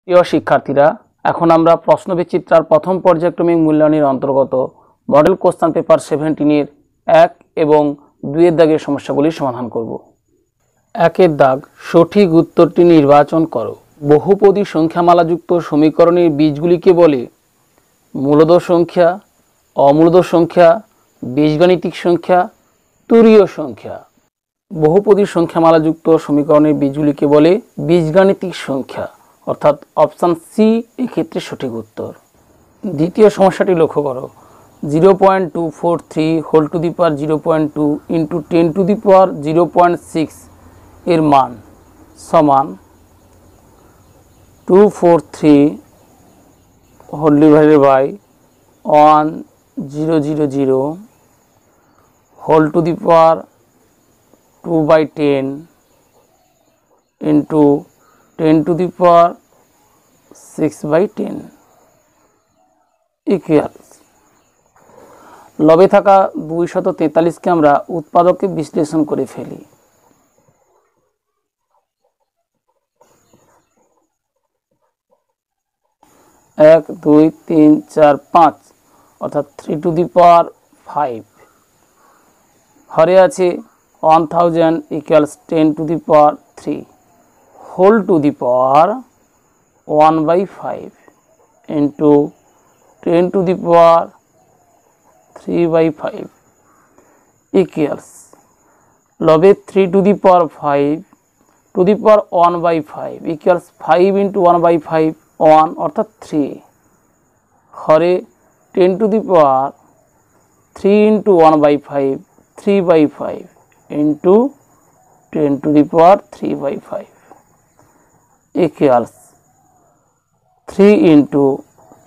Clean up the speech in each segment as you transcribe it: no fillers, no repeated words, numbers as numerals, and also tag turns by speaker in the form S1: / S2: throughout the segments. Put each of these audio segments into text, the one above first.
S1: প্রিয় শিক্ষার্থীরা, এখন আমরা প্রশ্নবিচিত্রার প্রথম পর্যায়ক্রমিক মূল্যায়নের অন্তর্গত মডেল কোশ্চেন পেপার 17 এর 1 এবং 2 এর দাগের সমস্যাগুলি সমাধান করব। 1 এর দাগ, সঠিক উত্তরটি নির্বাচন করো। বহুপদী সংখ্যামালাযুক্ত সমীকরণের বীজগুলিকে বলে মূলদ সংখ্যা, অমূলদ সংখ্যা, বীজগাণিতিক সংখ্যা, তুরীয় সংখ্যা। বহুপদী সংখ্যামালাযুক্ত সমীকরণের বীজগুলিকে বলে বীজগাণিতিক সংখ্যা, অর্থাৎ অপশান সি এক্ষেত্রে সঠিক উত্তর। দ্বিতীয় সমস্যাটি লক্ষ্য করো। 0.243 whole to the power 0.2 into 10 to the power 0.6 এর মান সমান 243 whole divided by 1000 whole to the power 2/10 into 10 to the power 6/10 equals. লবে থাকা 243কে আমরা উৎপাদকে বিশ্লেষণ করে ফেলি। এক, 2, 3, 4, 5 অর্থাৎ 3 টু দি পাওয়ার 5 হরে আছে 1000 equals 10 to the power 3 whole to the power 1/5 into 10 to the power 3/5 equals লবে 3 to the power 5 to the power 1/5 equals 5 into 1/5 1 অর্থাৎ 3 হরে 10 to the power 3 into 1/5 3/5 into 10 to the power 3/5 equals 3 into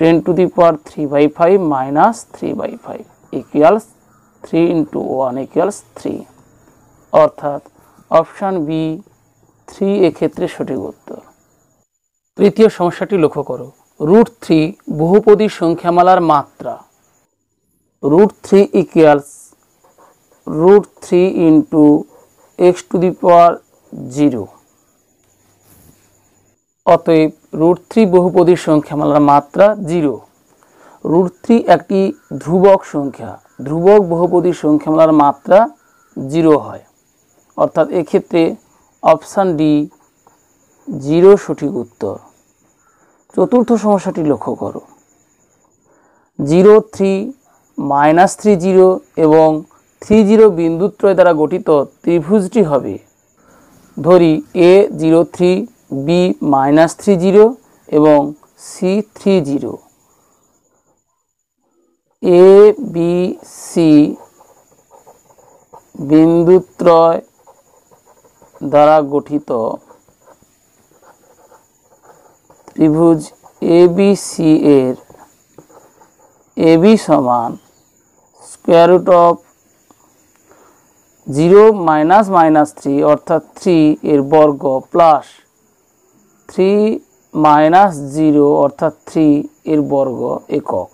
S1: 10 to the power 3/5 minus 3/5 equals 3 into 1 equals 3 অর্থাৎ option B 3 এক্ষেত্রে সঠিক উত্তর। তৃতীয় সমস্যাটি লক্ষ্য করো। √3 বহুপদী সংখ্যামালার মাত্রা। √3 equals √3 into x to the power 0। অতএব √3 বহুপদী সংখ্যামালার মাত্রা 0। √3 একটি ধ্রুবক সংখ্যা, ধ্রুবক বহুপদী সংখ্যামালার মাত্রা 0 হয়, অর্থাৎ এক্ষেত্রে অপশান ডি 0 সঠিক উত্তর। চতুর্থ সমস্যাটি লক্ষ্য করো। 0, 3, -30 এবং 30 বিন্দুত্রয় দ্বারা গঠিত ত্রিভুজটি হবে, ধরি A03 B-30 এবং C30। এ বি সি বিন্দুত্রয় দ্বারা গঠিত ত্রিভুজ ABC এর AB সমান স্কোয়ার রুট অফ 0 - 3 অর্থাৎ 3 এর বর্গ প্লাস 3 - 0 অর্থাৎ 3 এর বর্গ একক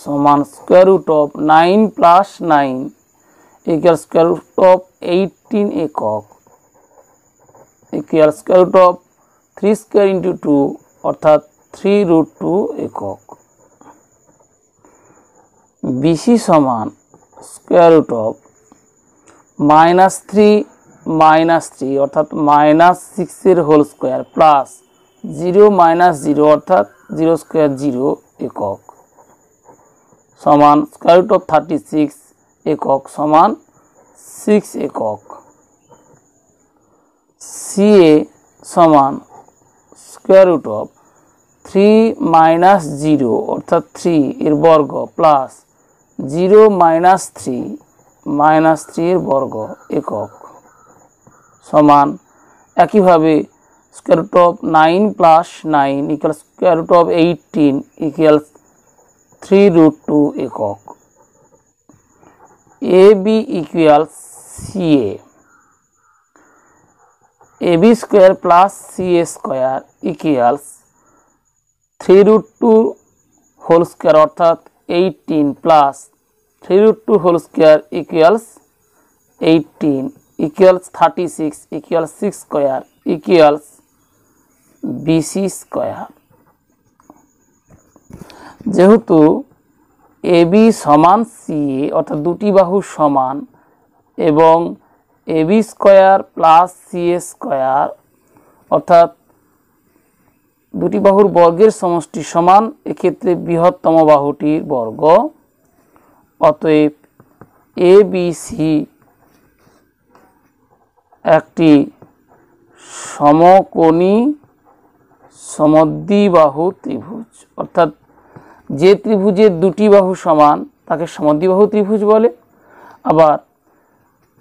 S1: সমান square root of 9 + 9 equal square root of 18 একক equal square root of 3 square into 2 অর্থাৎ 3√2 একক। BC সমান স্কোয়ার রুট অফ -3 - 3 অর্থাৎ -6 এর হোল স্কোয়ার প্লাস 0 - 0 অর্থাৎ 0 স্কোয়ার 0 একক সমান স্কোয়ার রুট অফ 36 একক সমান 6 একক। CA সমান স্কোয়ার রুট অফ 3 - 0 অর্থাৎ 3 এর বর্গ প্লাস 0 - 3 এর বর্গ একক সমান একইভাবে square root of 9 + 9 equal square root of 18 equal 3√2 একক। AB equal CA, AB square plus CA square equal 3√2 whole square অর্থাৎ 18 plus 3√2 whole square equals 18 equals 36 equals 6 square equals BC square. যেহেতু এবি সমান CA অর্থাৎ দুটি বাহু সমান এবং AB square plus CA square অর্থাৎ দুটি বাহুর বর্গের সমষ্টি সমান, এক্ষেত্রে বৃহত্তম বাহুটির বর্গ। অতএব এবিসি একটি সমকোণী সমদ্বিবাহু ত্রিভুজ, অর্থাৎ যে ত্রিভুজের দুটি বাহু সমান তাকে সমদ্বিবাহু ত্রিভুজ বলে। আবার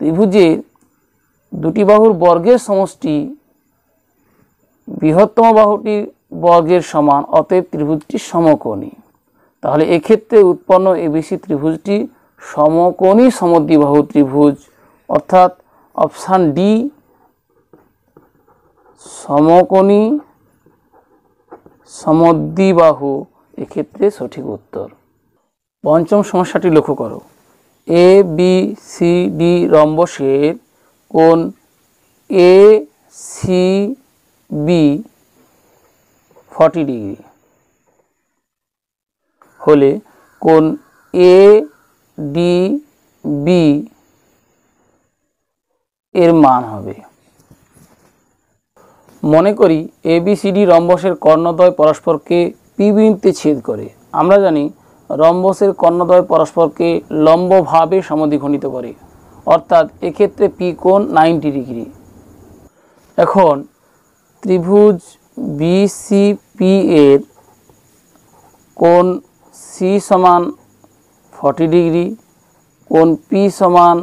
S1: ত্রিভুজের দুটি বাহুর বর্গের সমষ্টি বৃহত্তম বাহুটির বর্গের সমান, অতএব ত্রিভুজটি সমকোণী। তাহলে এক্ষেত্রে উৎপন্ন এবিসি ত্রিভুজটি সমকোণী সমদ্বিবাহু ত্রিভুজ, অর্থাৎ অপশান ডি সমকোণী সমদ্বিবাহু এক্ষেত্রে সঠিক উত্তর। পঞ্চম সমস্যাটি লক্ষ্য করো। এ বি সি ডি রম্বসের কোণ এ সি বি 40 ডিগ্রি হলে কোণ এ ডি বি এর মান হবে। মনে করি এবিসিডি রম্বসের কর্ণদ্বয় পরস্পরকে পি বিন্দুতে ছেদ করে। আমরা জানি রম্বসের কর্ণদ্বয় পরস্পরকে লম্বভাবে সমদ্বিখণ্ডিত করে, অর্থাৎ এক্ষেত্রে পি কোণ 90 ডিগ্রি। এখন ত্রিভুজ বিসিপি এর কোণ সি সমান 40 ডিগ্রি, কোণ পি সমান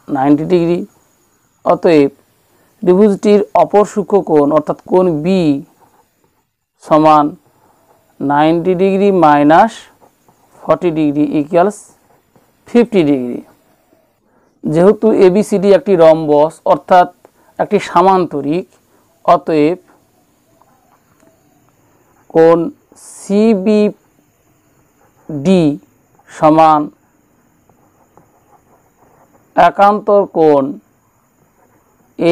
S1: 90 ডিগ্রি। অতএব ত্রিভুজটির অপর সূক্ষ্ম কোণ অর্থাৎ কোণ বি সমান 90 degree minus 40 degree equals 50 degree. যেহেতু এবিসিডি একটি রম্বস অর্থাৎ একটি সামান্তরিক, অতএব কোণ সিবিডি সমান একান্তর কোণ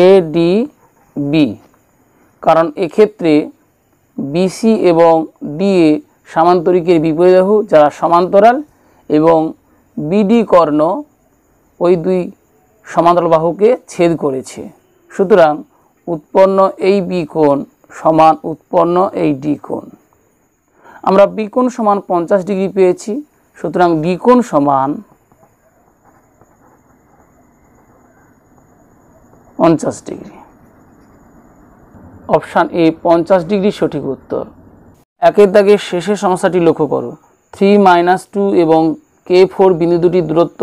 S1: এডিবি, কারণ এক্ষেত্রে বিসি এবং ডিএ সামান্তরিকের বিপরীত বাহু যারা সমান্তরাল এবং বিডি কর্ণ ওই দুই সমান্তরাল বাহুকে ছেদ করেছে। সুতরাং উৎপন্ন এই বি কোণ সমান উৎপন্ন এই ডি কোণ। আমরা বি কোণ সমান 50 ডিগ্রি পেয়েছি, সুতরাং ডি কোণ সমান 50 ডিগ্রি। অপশান এ 50 ডিগ্রি সঠিক উত্তর। একের দাগের শেষের সমস্যাটি লক্ষ্য করো। 3 - 2 এবং K4 বিন্দু দুটির দূরত্ব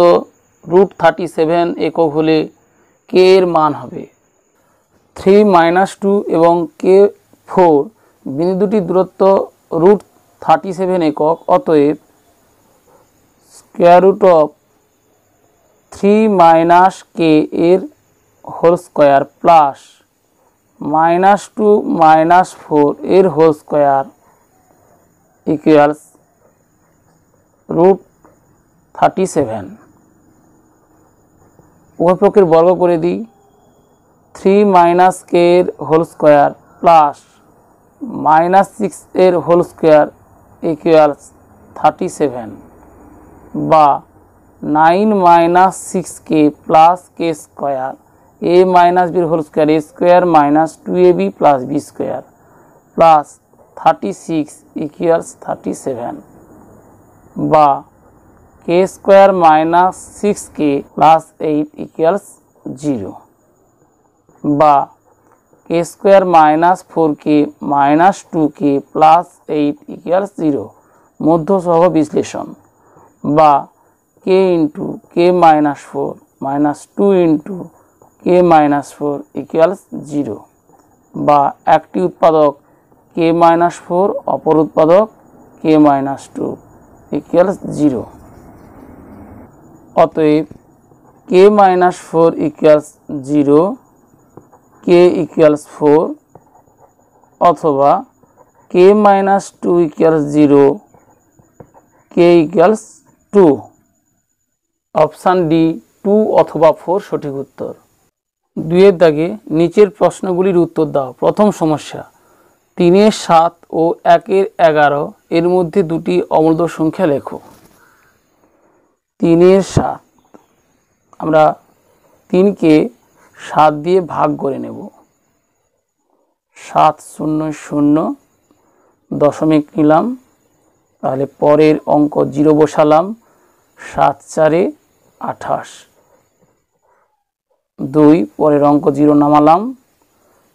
S1: √37 একক হলে কে এর মান হবে। 3 - 2 এবং K4 বিন্দু দুটির দূরত্ব √37 একক, অতএব √3 - K এর হোল স্কয়ার প্লাস -2 - 4 এর হোল স্কয়ার ইকুয়ালস √37। উভয় পক্ষের বর্গ করে দিই। 3 - K এর হোল স্কয়ার প্লাস -6 এর হোল স্কয়ার ইকুয়ালস 37, বা 9 - 6K plus K square a - b whole square a square minus 2ab plus b square plus 36 equals 37, বা k square minus 6k plus 8 equals 0, বা k square minus 4k minus 2k plus 8 equals 0। মধ্য সহগ বিশ্লেষণ, বা k into k minus 4 minus 2 into k minus 4 equals 0, বা একটি উৎপাদক k minus 4 অপর উৎপাদক k মাইনাস 2 ইকুয়ালস 0। অতএব k minus 4 equals 0, k equals 4, অথবা k minus 2 equals 0, k equals 2। Option D 2 অথবা 4 সঠিক উত্তর। 2 এর দাগে নিচের প্রশ্নগুলির উত্তর দাও। প্রথম সমস্যা, 3 7 ও 1 11 এর মধ্যে দুটি অমূলদ সংখ্যা লেখো। 3 7 আমরা 3 কে 7 দিয়ে ভাগ করে নেব। 7 0 0 দশমিক নিলাম, তাহলে পরের অঙ্ক 0 বসালাম। 7 4 28, 2 পরের অঙ্ক 0 নামালাম।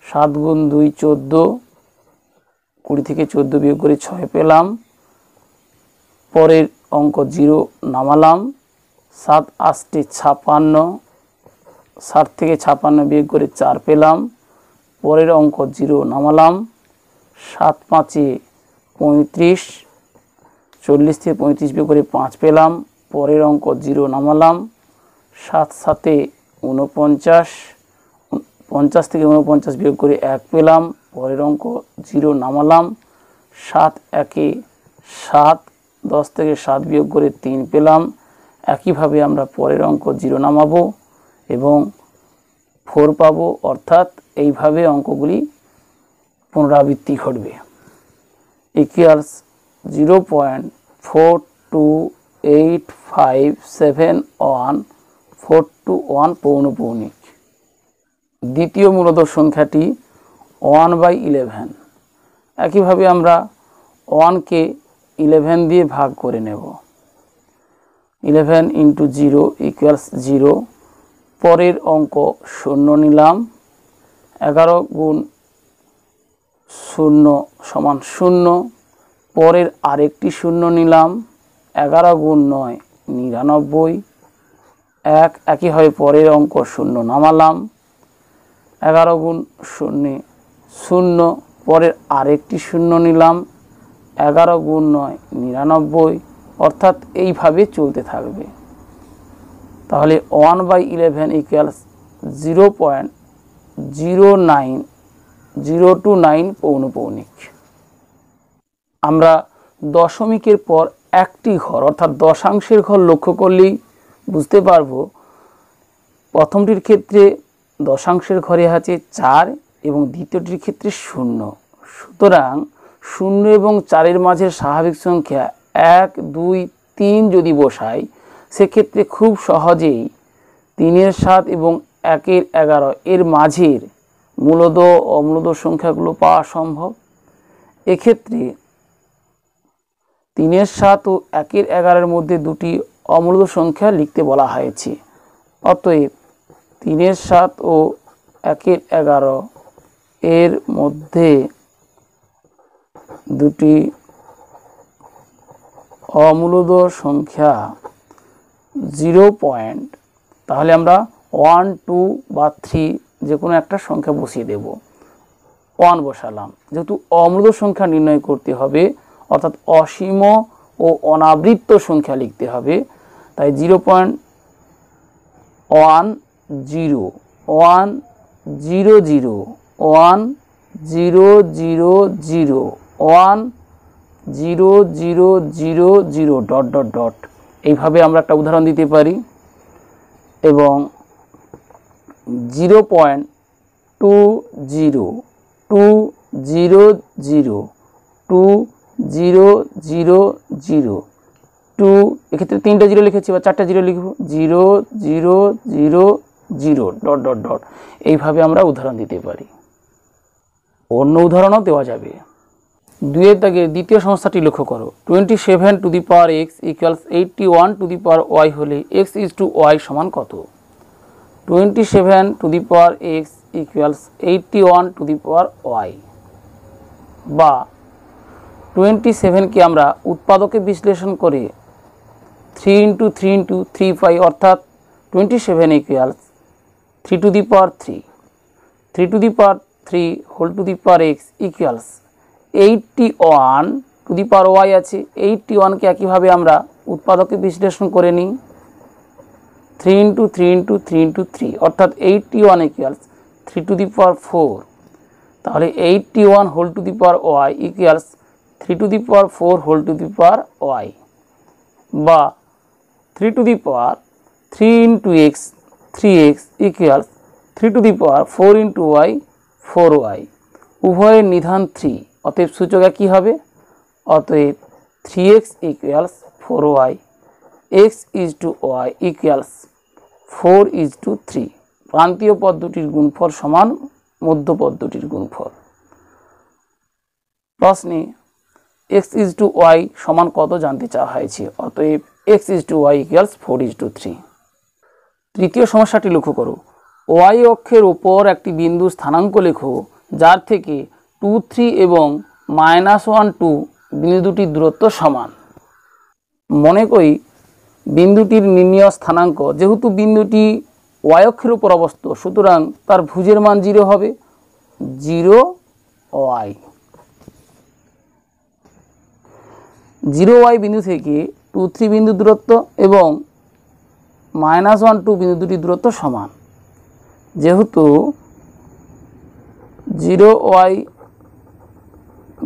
S1: 7 গুণ 2 14, 20 থেকে 14 বিয়োগ করে 6 পেলাম। পরের অঙ্ক 0 নামালাম। 7 8 56, 60 থেকে 56 বিয়োগ করে 4 পেলাম। পরের অঙ্ক 0 নামালাম। 7 5 35, 40 থেকে 35 বিয়োগ করে 5 পেলাম। পরের অঙ্ক 0 নামালাম। 7 7 49, 50 থেকে 49 বিয়োগ করে 1 পেলাম। পরের অঙ্ক 0 নামালাম। 7 1 7, 10 থেকে 7 বিয়োগ করে 3 পেলাম। একইভাবে আমরা পরের অঙ্ক 0 নামাবো এবং 4 পাবো, অর্থাৎ এইভাবে অঙ্কগুলি পুনরাবৃত্তি ঘটবে। ইকুয়ালস 0.428571421 পৌনঃপুনিক। দ্বিতীয় মূলদ সংখ্যাটি 1/11। একইভাবে আমরা 1 কে 11 দিয়ে ভাগ করে নেব। 11 × 0 = 0। পরের অঙ্ক 0 নিলাম। 11 গুণ 0 সমান 0। পরের আরেকটি 0 নিলাম। 11 গুণ 9 99। একইভাবে পরের অঙ্ক 0 নামালাম। 11 গুণ 0 0। পরের আরেকটি 0 নিলাম। 11 গুণ 9 99, অর্থাৎ এইভাবে চলতে থাকবে। তাহলে 1/11 = 0.09029 পৌনঃপুনিক। আমরা দশমিকের পর একটি ঘর অর্থাৎ দশাংশের ঘর লক্ষ্য করলেই বুঝতে পারবো প্রথমটির ক্ষেত্রে দশাংশের ঘরে আছে 4 এবং দ্বিতীয়টির ক্ষেত্রে 0। সুতরাং 0 এবং 4-এর মাঝের স্বাভাবিক সংখ্যা 1 2 3 যদি বসাই, সেক্ষেত্রে খুব সহজেই 3 7 এবং 1 11 এর মাঝের মূলদ অমূলদ সংখ্যাগুলো পাওয়া সম্ভব। এক্ষেত্রে 3 7 ও 1 11-এর মধ্যে দুটি অমূলদ সংখ্যা লিখতে বলা হয়েছে। অতএব 3 7 ও 1 11 এর মধ্যে দুটি অমূলদ সংখ্যা 0. তাহলে আমরা 1 2 বা 3 যে কোনো একটা সংখ্যা বসিয়ে দেব। 1 বসালাম, যেহেতু অমূলদ সংখ্যা নির্ণয় করতে হবে অর্থাৎ অসীম ও অনাবৃত্ত সংখ্যা লিখতে হবে, তাই 0.10 1 0 0 0 1 0 0 0 1 0 0 0 0 ডট ডট ডট। এইভাবে আমরা একটা উদাহরণ দিতে পারি। এবং 0.20 2 0 0 2 0 0 0 2, এক্ষেত্রে 3টা 0 লিখেছি বা 4টা 0 লিখব। 0 0 0 0 ডট ডট ডট। এইভাবে আমরা উদাহরণ দিতে পারি। অন্য উদাহরণও দেওয়া যাবে। 2-এর দাগের দ্বিতীয় সমস্যাটি লক্ষ্য করো। 27 two the power x = 81 to the power y হলে x = y সমান কত? 27 two the power x = 81 to the power y, বা 27কে আমরা উৎপাদকে বিশ্লেষণ করে 3 × 3 × 3 পাই, অর্থাৎ 27 = 3 to the power 3। 3 to the power 3 whole to the power x = 81 to the power y আছে। 81কে একইভাবে আমরা উৎপাদকে বিশ্লেষণ করে নিই 3 × 3 × 3 × 3, অর্থাৎ 81 = 3 টু দি পাওয়ার 4। তাহলে 81 whole to the power y = 3 to the power 4 whole to the power y, বা 3 to the power 3 × x 3x = 3 to the power 4 × y 4y। উভয়ের নিধান 3, অতএব সূচকে কি হবে, অতএব 3x equals 4y, x is to y equals 4:3। প্রান্তীয় পদ দুটির গুণফল সমান মধ্য পদ দুটির গুণফল। প্রশ্নে x ইজ টু y সমান কত জানতে চাওয়া হয়েছে, অতএব x is to y equals 4:3। তৃতীয় সমস্যাটি লক্ষ্য করো, y অক্ষের উপর একটি বিন্দু স্থানাঙ্ক লেখো যার থেকে 2, 3 এবং -1, 2 বিন্দু দুটির দূরত্ব সমান। মনে করি বিন্দুটির নির্ণেয় স্থানাঙ্ক, যেহেতু বিন্দুটি y অক্ষের উপর অবস্থিত সুতরাং তার ভুজের মান 0 হবে, 0y। 0y বিন্দু থেকে 2, 3 বিন্দু দূরত্ব এবং -1, 2 বিন্দু দুটি দূরত্ব সমান, যেহেতু 0y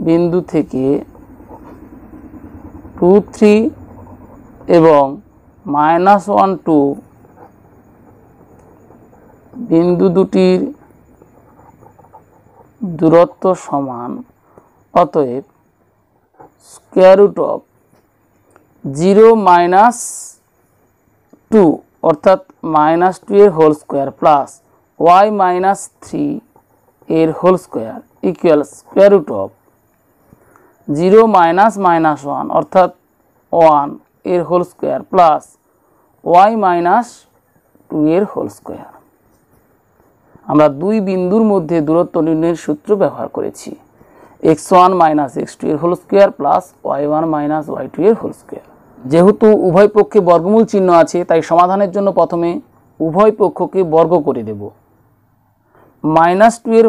S1: বিন্দু থেকে 2, 3 এবং -1, 2 বিন্দু দুটির দূরত্ব সমান, অতএব স্কয়ার রুট অফ 0 - 2 অর্থাৎ -2 এর হোল স্কয়ার প্লাস y - 3 এর whole square equal square root of 0 - -1 অর্থাৎ 1 এর হোল স্কয়ার প্লাস y - 2 এর হোল স্কয়ার। আমরা দুই বিন্দুর মধ্যে দূরত্ব নির্ণয়ের সূত্র ব্যবহার করেছি, x1 - x2 এর whole square plus y1 - y2 এর হোল স্কয়ার। যেহেতু উভয় পক্ষে বর্গমূল চিহ্ন আছে তাই সমাধানের জন্য প্রথমে উভয় পক্ষকে বর্গ করে দেব। -2 এর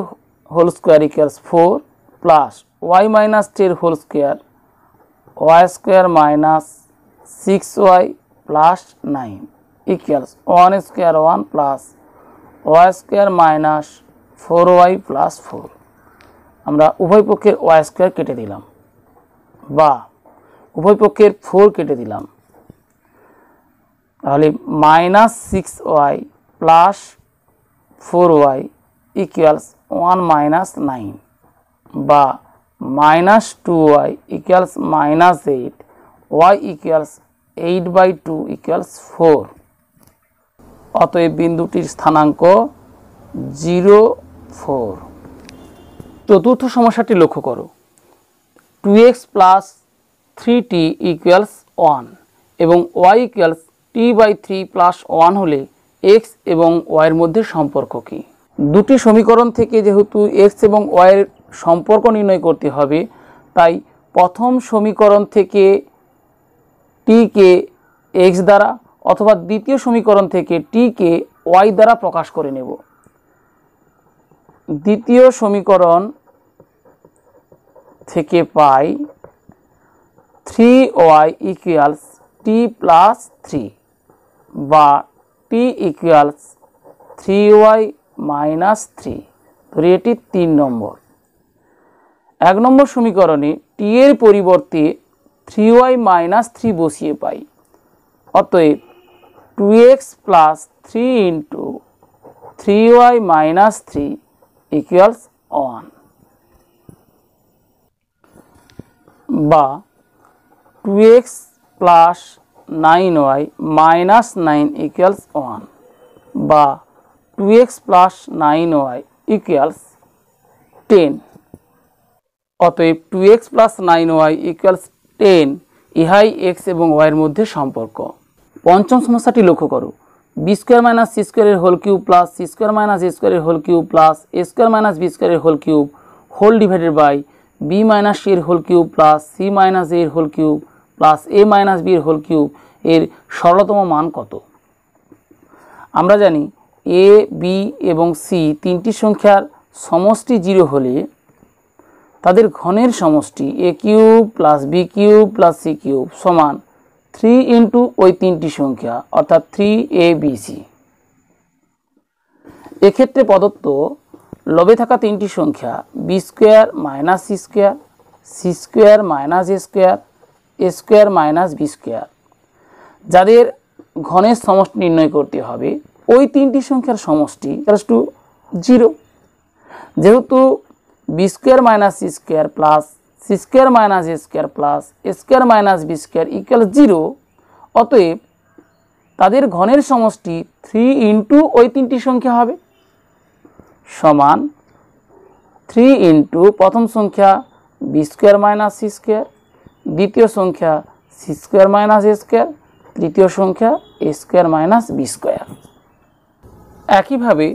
S1: whole square equals 4 plus y - 3 এর whole square y square - 6y plus 9 equals 1 square 1 plus y square - 4y plus 4। আমরা উভয় পক্ষের y স্কয়ার কেটে দিলাম বা উভয় পক্ষের 4 কেটে দিলাম, তাহলে -6y প্লাস 4y ইকুয়ালস 1 - 9 বা -2y equals -8, y equals 8/2 equals 4। অতএব বিন্দুটির স্থানাঙ্ক 0, 4। চতুর্থ সমস্যাটি লক্ষ্য করো, 2x প্লাস 3t ইকুয়ালস 1 এবং y ইকুয়ালস t/3 প্লাস 1 হলে x এবং y এর মধ্যে সম্পর্ক কী? দুটি সমীকরণ থেকে যেহেতু x এবং y এর সম্পর্ক নির্ণয় করতে হবে তাই প্রথম সমীকরণ থেকে t কে x দ্বারা অথবা দ্বিতীয় সমীকরণ থেকে t কে y দ্বারা প্রকাশ করে নেব। দ্বিতীয় সমীকরণ থেকে পাই 3y ইকুয়ালস t প্লাস 3 বা t ইকুয়ালস 3y মাইনাস 3, ধরি এটি 3 নম্বর। 1 নম্বর সমীকরণে t এর পরিবর্তে 3y মাইনাস 3 বসিয়ে পাই, অতএব 2x plus 3 into 3y minus 3 equals 1 বা 2x plus 9y minus 9 equals 1 বা 2x প্লাস 9y ইকুয়ালস 10। অতএব 2x প্লাস 9y ইকুয়ালস 10 ইহাই x এবং y এর মধ্যে সম্পর্ক। পঞ্চম সমস্যাটি লক্ষ্য করো, b স্কয়ার মাইনাস c স্কয়ারের whole cube plus c square minus a স্কয়ারের whole cube plus a square minus b স্কয়ারের whole cube whole divided by b minus c এর whole cube plus c minus a এর whole cube plus a minus b এর whole cube এর সরলতম মান কত? আমরা জানি a, b এবং c তিনটি সংখ্যার সমষ্টি 0 হলে তাদের ঘনের সমষ্টি a cube plus b cube plus c cube সমান 3 ইন্টু ওই তিনটি সংখ্যা অর্থাৎ 3abc। এক্ষেত্রে প্রদত্ত লবে থাকা তিনটি সংখ্যা b square minus c square, c square minus a square, a square minus b square, যাদের ঘনের সমষ্টি নির্ণয় করতে হবে ওই তিনটি সংখ্যার সমষ্টি 0। যেহেতু B square minus C square plus C square minus A square plus A square minus B square equal 0। অতএব তাদের ঘনের সমষ্টি 3 ইন্টু ওই তিনটি সংখ্যা হবে, সমান 3 ইন্টু প্রথম সংখ্যা B square minus C square, দ্বিতীয় সংখ্যা C square minus A square, তৃতীয় সংখ্যা A square minus B square. একইভাবে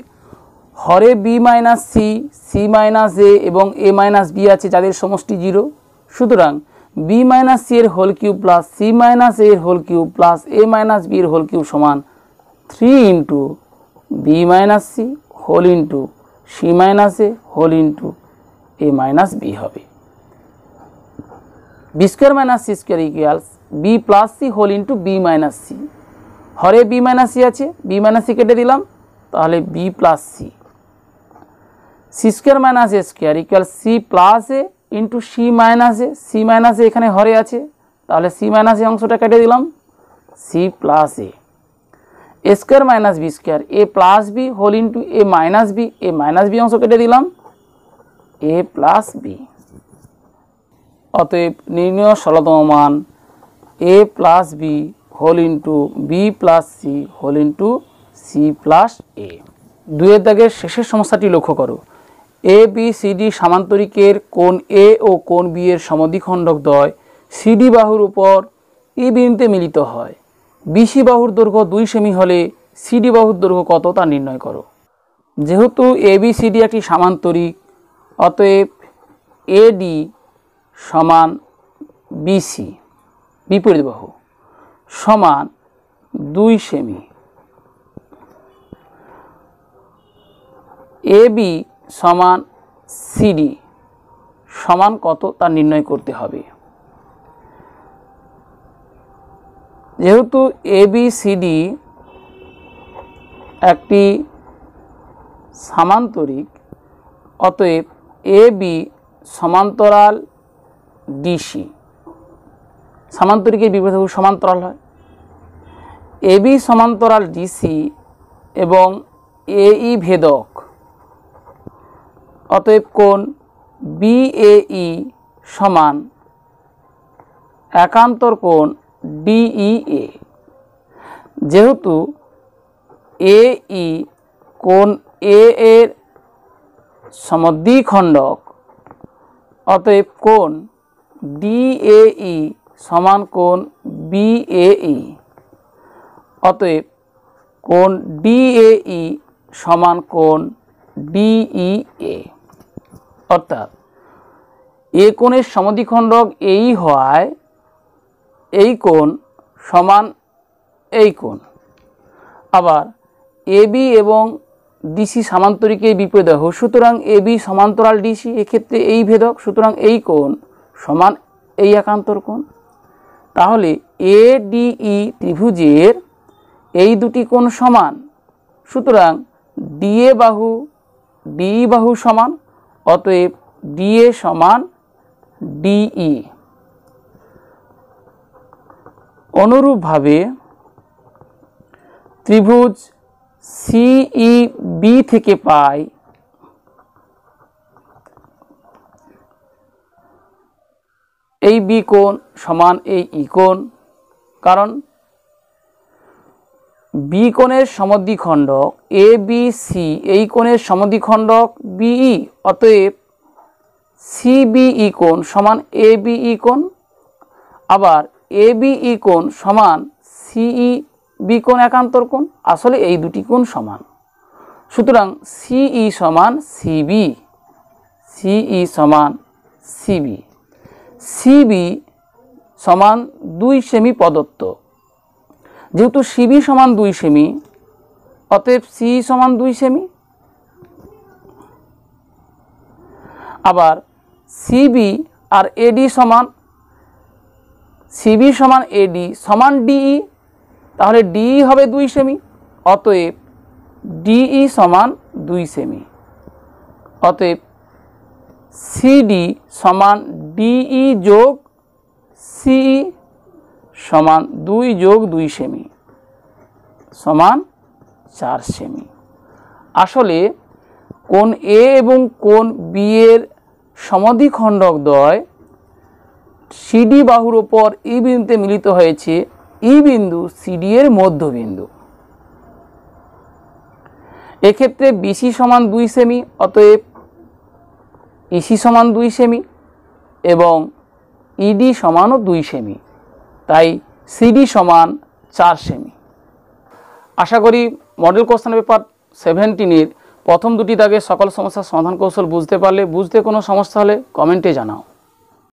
S1: হরে B minus C, C minus A এবং এ মাইনাস বি আছে যাদের সমষ্টি 0। সুতরাং বি মাইনাস সি এর whole cube plus C minus এর whole cube plus A minus B এর হোল কিউব সমান 3 into B minus C whole into C minus A whole into A minus B হবে। B square minus C square equals B plus C whole into B minus C. হরে B minus C আছে, B minus C কেটে দিলাম, তাহলে B plus C. C square minus A square equal C plus A into C minus A, C minus A এখানে হরে আছে, তাহলে C minus এ অংশটা কেটে দিলাম, C plus A. A square minus B square A plus B whole into A minus B, A minus B অংশ কেটে দিলাম, এ প্লাস বি। অতএব নির্ণয় ষোলতম মান A plus B whole into B plus C whole into C plus A. 2 দাগের শেষের সমস্যাটি লক্ষ্য করো। এ বি সি ডি সামান্তরিকের কোণ এ ও কোণ বি এর সমদ্বিখণ্ডক দ্বয় সিডি বাহুর উপর ই বিন্দুতে মিলিত হয়। বিসি বাহুর দৈর্ঘ্য 2 সেমি হলে সিডি বাহুর দৈর্ঘ্য কত তা নির্ণয় করো। যেহেতু এ বি সি ডি একটি সামান্তরিক, অতএব এডি সমান বিসি বিপরীত বাহু সমান 2 সেমি। এ বি সমান সিডি সমান কত তা নির্ণয় করতে হবে। যেহেতু এ বি সিডি একটি সামান্তরিক, অতএব এ বি সমান্তরাল ডিসি। সামান্তরিকের বিপরীত বাহু সমান্তরাল হয়। এ বি সমান্তরাল ডিসি এবং এই ভেদক, অতএব কোণ বিএই সমান একান্তর কোণ ডিইএ। যেহেতু এই কোণ এ এর সমদ্বিখণ্ডক, অতএব কোণ ডিএই সমান কোণ বিএই। অতএব কোণ ডিএই সমান কোণ ডিইএ। অর্থাৎ এ কোণের সমদ্বিখণ্ডক এই হওয়ায় এই কোণ সমান এই কোণ। আবার এ বি এবং ডিসি সামান্তরিকের বিপরীত বাহু, সুতরাং এ বি সমান্তরাল ডিসি, এক্ষেত্রে এই ভেদক, সুতরাং এই কোণ সমান এই একান্তর কোণ। তাহলে এ ডিই ত্রিভুজের এই দুটি কোণ সমান, সুতরাং ডিএ বাহু ডিই বাহু সমান, অতএব ডিএ সমান ডিই। অনুরূপভাবে ত্রিভুজ সিই বি থেকে পাই এই বি কোণ সমান এই ই কোণ, কারণ বি কোণের সমদ্বিখণ্ডক এ বি সি, এই কোণের সমদ্বিখণ্ডক বিই, অতএব সিবিই কোণ সমান এ বিই কোণ। আবার এ বিই কোণ সমান সিই বি কোণ একান্তর কোণ, আসলে এই দুটি কোণ সমান। সুতরাং সিই সমান সিবি, সিই সমান সিবি, সিবি সমান 2 সেমি প্রদত্ত। যেহেতু সিবি সমান 2 সেমি, অতএব সি সমান 2 সেমি। আবার সিবি আর এডি সমান, সিবি সমান এডি সমান ডিই, তাহলে ডিই হবে 2 সেমি, অতএব ডিই সমান 2 সেমি। অতএব সিডি সমান ডিই যোগ সিই সমান 2 যোগ 2 সেমি সমান 4 সেমি। আসলে কোণ এ এবং কোণ বি এর সমাধিখণ্ডক দ্বয় সিডি বাহুর ওপর ই বিন্দুতে মিলিত হয়েছে, ই বিন্দু সিডি এর মধ্যবিন্দু। এক্ষেত্রে বিসি সমান 2 সেমি, অতএব ইসি সমান 2 সেমি এবং ইডি সমানও 2 সেমি, তাই সিডি সমান 4 সেমি। আশা করি মডেল কোশ্চেন পেপার 17 প্রথম দুটি দাগের সকল সমস্যার সমাধান কৌশল বুঝতে পারলে। বুঝতে কোনো সমস্যা হলে কমেন্টে জানাও।